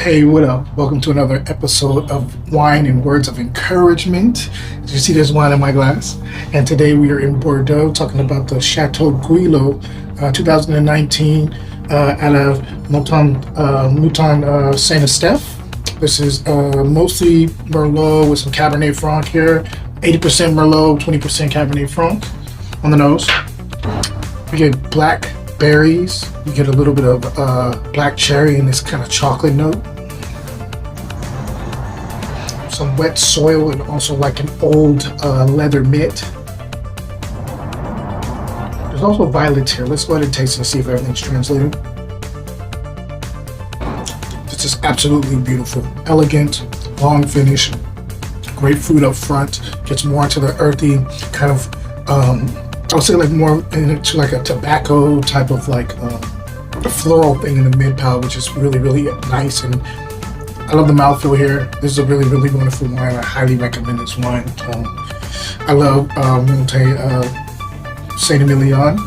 Hey, what up? Welcome to another episode of Wine and Words of Encouragement. As you see, there's wine in my glass. And today we are in Bordeaux talking about the Chateau Guilo 2019 out of Mouton Saint-Estèphe. This is mostly Merlot with some Cabernet Franc here. 80% Merlot, 20% Cabernet Franc on the nose. We get black berries. You get a little bit of black cherry and this kind of chocolate note. Some wet soil and also like an old leather mitt. There's also violets here. Let's go ahead and taste and see if everything's translated. This is absolutely beautiful. Elegant, long finish, great fruit up front. Gets more into the earthy kind of, I would say like more into like a tobacco type of like floral thing in the mid palate, which is really, really nice. And I love the mouthfeel here. This is a really, really wonderful wine. I highly recommend this wine. I love Monte Saint-Emilion,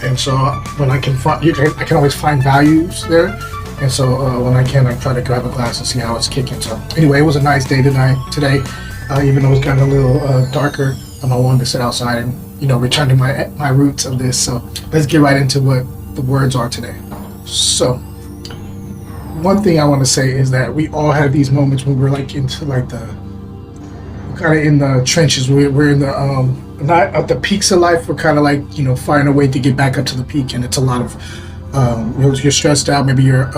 and so when I can find, I can always find values there. And so when I can, I try to grab a glass and see how it's kicking. So anyway, it was a nice day today. Even though it's gotten a little darker, I wanted to sit outside and return to my roots of this. So let's get right into what the words are today. So one thing I want to say is that we all have these moments when we're like into like the kind of in the trenches. We're in the not at the peaks of life. We're kind of like finding a way to get back up to the peak, and it's a lot of you're stressed out. Maybe your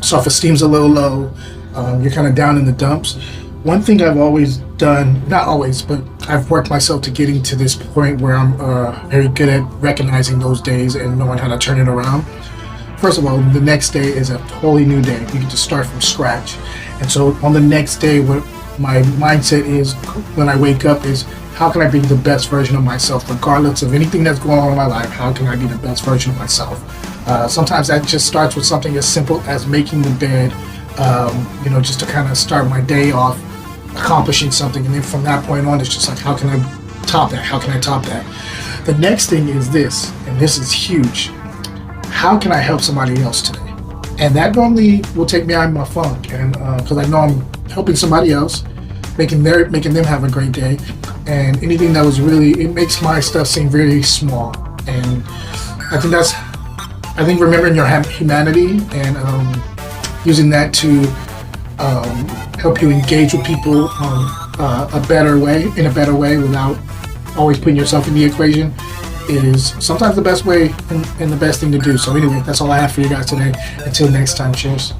self-esteem's a little low. You're kind of down in the dumps. One thing I've always done, not always, but I've worked myself to getting to this point where I'm very good at recognizing those days and knowing how to turn it around. First of all, the next day is a totally new day. You get to start from scratch. And so on the next day, what my mindset is when I wake up is, how can I be the best version of myself, regardless of anything that's going on in my life? How can I be the best version of myself? Sometimes that just starts with something as simple as making the bed, just to kind of start my day off accomplishing something. And then from that point on, it's just like, how can I top that? How can I top that? The next thing is this, and this is huge. How can I help somebody else today? And that normally will take me out of my funk, and because I know I'm helping somebody else, making them have a great day, and anything that was it makes my stuff seem very small. And I think remembering your humanity and using that to help you engage with people in a better way without always putting yourself in the equation is sometimes the best way and the best thing to do. So anyway, that's all I have for you guys today. Until next time, cheers.